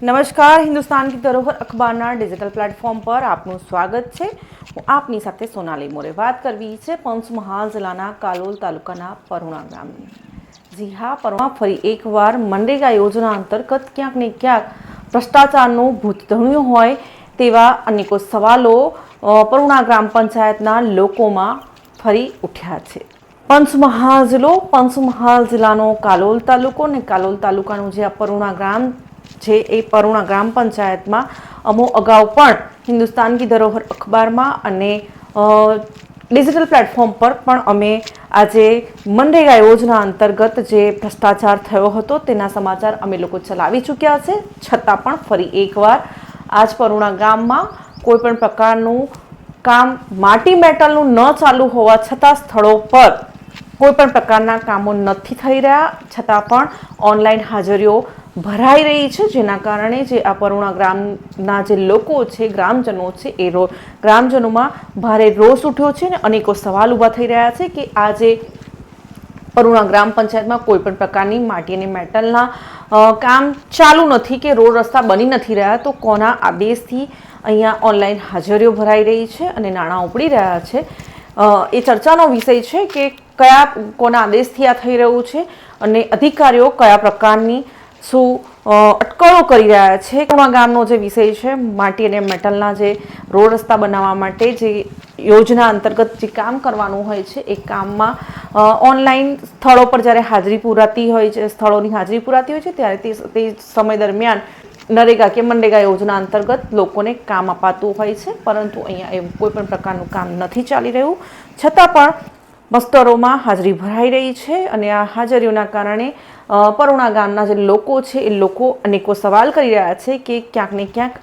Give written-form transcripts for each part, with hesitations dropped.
નમસ્કાર, હિન્દુસ્તાન કી ધરોહર અખબારના digital platform પર આપનું સ્વાગત છે। હું આપની સાથે સોનાલી મોરે વાત કરવી છે પંચમહાલ જિલ્લાના કાલોલ તાલુકાના પરુણા ગામની। જી હા, પરુણા ફરી એકવાર મનરેગા યોજના અંતર્ગત ક્યાંક ને ક્યાંક ભ્રષ્ટાચારનું ભૂત ધણ્યું હોય તેવા અનેકો સવાલો પરુણા ગ્રામ પંચાયતના લોકોમાં ફરી ઉઠ્યા છે। પંચમહાલ જિલ્લાનો કાલોલ તાલુકો અને કાલોલ તાલુકાનું જે આ પરુણા ગામ છે એ પરુણા ગ્રામ પંચાયતમાં અગાઉ પણ હિન્દુસ્તાન કી ધરોહર અખબારમાં અને ડિજિટલ પ્લેટફોર્મ પર પણ અમે આજે મનરેગા યોજના અંતર્ગત જે ભ્રષ્ટાચાર થયો હતો તેના સમાચાર અમે લોકો ચલાવી ચૂક્યા છે। છતાં પણ ફરી એકવાર આજ પરુણા ગામમાં કોઈ પણ પ્રકારનું કામ માટી મેટલનું ન ચાલુ હોવા છતાં સ્થળો પર કોઈ પણ પ્રકારના કામો નથી થઈ રહ્યા, છતાં પણ ઓનલાઈન હાજરીઓ ભરાઈ રહી છે, જેના કારણે જે આ પરુણા ગ્રામના જે લોકો છે, ગ્રામજનો છે, એ ગ્રામજનોમાં ભારે રોષ ઉઠ્યો છે અને અનેકો સવાલ ઊભા થઈ રહ્યા છે કે આજે પરુણા ગ્રામ પંચાયતમાં કોઈ પણ પ્રકારની માટી અને મેટલના કામ ચાલુ નથી કે રોડ રસ્તા બની નથી રહ્યા, તો કોના આદેશથી અહીંયા ઓનલાઈન હાજરીઓ ભરાઈ રહી છે અને નાણાં ઉપડી રહ્યા છે। એ ચર્ચાનો વિષય છે કે કોના આદેશથી આ થઈ રહ્યું છે અને અધિકારીઓ કયા પ્રકારની શું અટકળો કરી રહ્યા છે। પરુણા ગામનો જે વિષય છે, માટી અને મેટલના જે રોડ રસ્તા બનાવવા માટે જે યોજના અંતર્ગત જે કામ કરવાનું હોય છે એ કામમાં ઓનલાઈન સ્થળો પર જ્યારે હાજરી પુરાતી હોય છે, સ્થળોની હાજરી પુરાતી હોય છે, ત્યારે તે સમય દરમિયાન નરેગા કે મનરેગા યોજના અંતર્ગત લોકોને કામ અપાતું હોય છે, પરંતુ અહીંયા એવું કોઈ પણ પ્રકારનું કામ નથી ચાલી રહ્યું। છતાં પણ મસ્તરોમાં હાજરી ભરાઈ રહી છે અને આ હાજરીઓના કારણે પરુણા ગામના જે લોકો છે એ લોકો અનેકો સવાલ કરી રહ્યા છે કે ક્યાંક ને ક્યાંક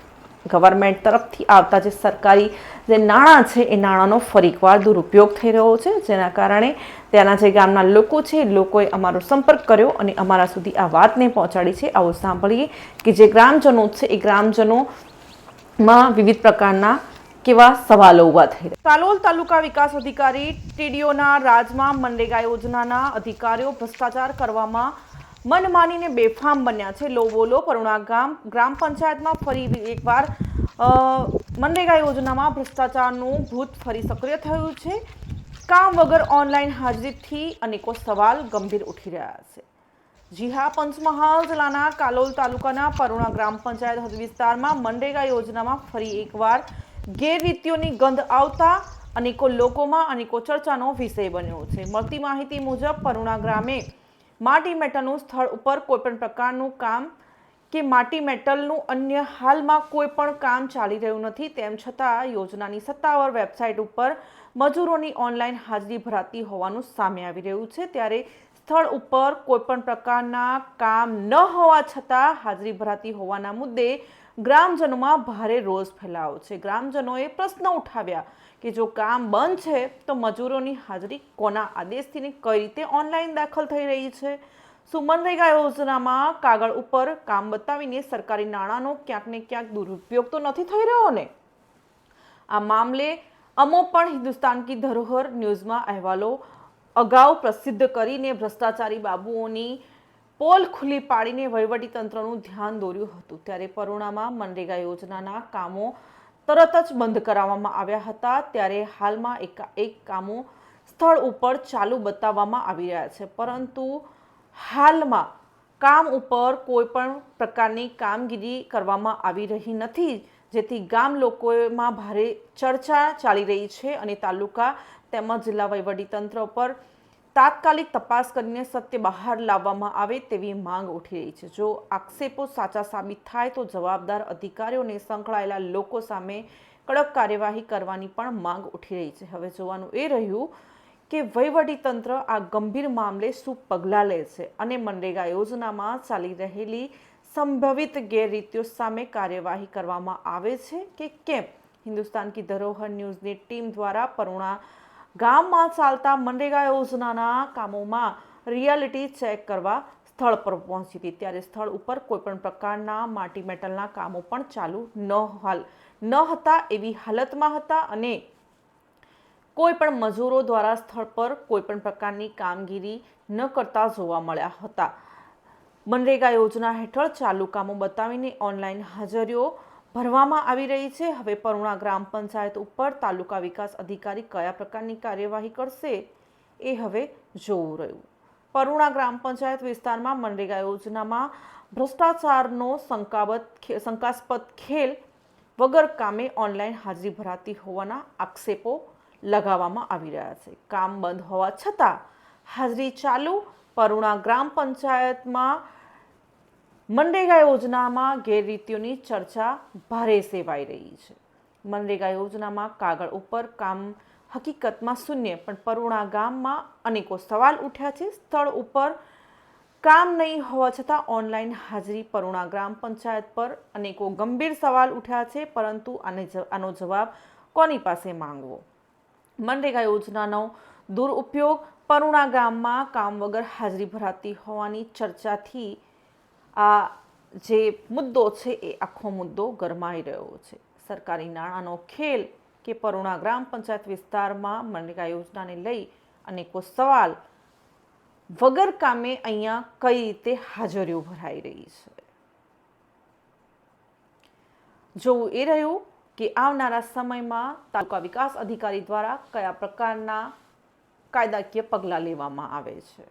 ગવર્મેન્ટ તરફથી આવતા જે સરકારી જે નાણાં છે એ નાણાંનો ફરી એકવાર દુરુપયોગ થઈ રહ્યો છે, જેના કારણે ત્યાંના જે ગામના લોકો છે એ લોકોએ અમારો સંપર્ક કર્યો અને અમારા સુધી આ વાતને પહોંચાડી છે। આવો સાંભળીએ કે જે ગ્રામજનો છે એ ગ્રામજનોમાં વિવિધ પ્રકારના કેવા સવાલો ઊભા થઈ રહ્યા। કાલોલ તાલુકા વિકાસ અધિકારી ટીડીઓના રાજમાં મનરેગા યોજનાના અધિકારીઓ ભ્રષ્ટાચાર કરવામાં મનમાનીને બેફામ બન્યા છે। લો બોલો પરુણા ગ્રામ પંચાયતમાં ફરી એકવાર મનરેગા યોજનામાં ભ્રષ્ટાચારનું ભૂત ફરી સક્રિય થયું છે। કામ વગર ઓનલાઈન હાજરીથી અનેકો સવાલ ગંભીર ઉઠી રહ્યા છે। જી હા, પંચમહાલ જિલ્લાના કાલોલ તાલુકાના પરુણા ગ્રામ પંચાયત હદ વિસ્તારમાં મનરેગા યોજનામાં ફરી એકવાર ગેરરીતિઓની ગંધ આવતા અનેકો લોકોમાં અનેકો ચર્ચાનો વિષય બન્યો છે। મળતી માહિતી મુજબ પરુણા ગ્રામે માટી મેટલનું સ્થળ ઉપર કોઈ પણ પ્રકારનું કામ કે માટી મેટલનું અન્ય હાલમાં કોઈ પણ કામ ચાલી રહ્યું નથી, તેમ છતાં યોજનાની સત્તાવાર વેબસાઇટ ઉપર મજૂરોની ઓનલાઈન હાજરી ભરાતી હોવાનું સામે આવી રહ્યું છે। ત્યારે સ્થળ ઉપર કોઈ પણ પ્રકારના કામ ન હોવા છતાં હાજરી ભરાતી હોવાના મુદ્દે ગ્રામજનોમાં ભારે રોષ ફેલાયો છે। ગ્રામજનોએ પ્રશ્ન ઉઠાવ્યા કે જો કામ બંધ છે તો મજૂરોની હાજરી કોના આદેશથી ને કઈ રીતે ઓનલાઈન દાખલ થઈ રહી છે? શું મનરેગા યોજનામાં કાગળ ઉપર કામ બતાવીને સરકારી નાણાંનો ક્યાંક ને ક્યાંક દુરુપયોગ તો નથી થઈ રહ્યો ને? આ મામલે અમો પણ હિન્દુસ્તાન કી ધરોહર ન્યૂઝમાં અહેવાલો અગાઉ પ્રસિદ્ધ કરીને ભ્રષ્ટાચારી બાબુઓની પોલ ખુલ્લી પાડીને વહીવટીતંત્રનું ધ્યાન દોર્યું હતું। ત્યારે પરુણામાં મનરેગા યોજનાના કામો તરત જ બંધ કરાવવામાં આવ્યા હતા, ત્યારે હાલમાં એકાએક કામો સ્થળ ઉપર ચાલુ બતાવવામાં આવી રહ્યા છે, પરંતુ હાલમાં કામ ઉપર કોઈ પણ પ્રકારની કામગીરી કરવામાં આવી રહી નથી, જેથી ગામ લોકોમાં ભારે ચર્ચા ચાલી રહી છે અને તાલુકા તેમજ જિલ્લા વહીવટીતંત્ર પર તાત્કાલિક તપાસ કરીને સત્ય બહાર લાવવામાં આવે તેવી માંગ ઉઠી રહી છે। જો આક્ષેપો સાચા સાબિત થાય તો જવાબદાર અધિકારીઓને સંકળાયેલા લોકો સામે કડક કાર્યવાહી કરવાની પણ માંગ ઉઠી રહી છે। હવે જોવાનું એ રહ્યું કે વહીવટીતંત્ર આ ગંભીર મામલે શું પગલાં લે છે અને મનરેગા યોજનામાં ચાલી રહેલી સંભવિત ગેરરીતિઓ સામે કાર્યવાહી કરવામાં આવે છે કે કેમ? હિન્દુસ્તાન કી ધરોહર ન્યૂઝની ટીમ દ્વારા પરુણા ગામમાં ચાલતા મનરેગા યોજનાના કામોમાં રિયાલિટી ચેક કરવા સ્થળ પર પહોંચી હતી, ત્યારે સ્થળ ઉપર કોઈ પણ પ્રકારના માટી મેટલના કામો પણ ચાલુ ન હતા એવી હાલતમાં હતા અને કોઈ પણ મજૂરો દ્વારા સ્થળ પર કોઈ પણ પ્રકારની કામગીરી ન કરતા જોવા મળ્યા હતા। મનરેગા યોજના હેઠળ ચાલુ કામો બતાવીને ઓનલાઈન હાજરીઓ ભરવામાં આવી રહી છે. હવે પરુણા ગ્રામ પંચાયત ઉપર તાલુકા વિકાસ અધિકારી કયા પ્રકારની કાર્યવાહી કરશે એ હવે જોવું રહ્યું. પરુણા ગ્રામ પંચાયત વિસ્તારમાં મનરેગા યોજનામાં ભ્રષ્ટાચારનો શંકાસ્પદ ખેલ વગર કામે ઓનલાઈન હાજરી ભરાતી હોવાના આક્ષેપો લગાવવામાં આવી રહ્યા છે. કામ બંધ હોવા છતાં હાજરી ચાલુ. પરુણા ગ્રામ પંચાયતમાં મનરેગા યોજનામાં ગેરરીતિઓની ચર્ચા ભારે સેવાઈ રહી છે. મનરેગા યોજનામાં કાગળ ઉપર કામ હકીકતમાં શૂન્ય, પણ પરુણા ગામમાં અનેકો સવાલ ઉઠ્યા છે. સ્થળ ઉપર કામ નહીં હોવા છતાં ઓનલાઈન હાજરી. પરુણા ગ્રામ પંચાયત પર અનેકો ગંભીર સવાલ ઉઠ્યા છે, પરંતુ આનો જવાબ કોની પાસે માંગવો? મનરેગા યોજનાનો દુરુપયોગ. પરુણા ગામમાં કામ વગર હાજરી ભરાતી હોવાની ચર્ચાથી આ જે મુદ્દો છે એ આખો મુદ્દો ગરમાઈ રહ્યો છે. સરકારી નાણાંનો ખેલ કે પરુણા ગ્રામ પંચાયત વિસ્તારમાં મનરેગા યોજનાને લઈ અનેકો સવાલ. વગર કામે અહીંયા કઈ રીતે હાજરીઓ ભરાઈ રહી છે? જોવું એ રહ્યું કે આવનારા સમયમાં તાલુકા વિકાસ અધિકારી દ્વારા કયા પ્રકારના કાયદાકીય પગલાં લેવામાં આવે છે.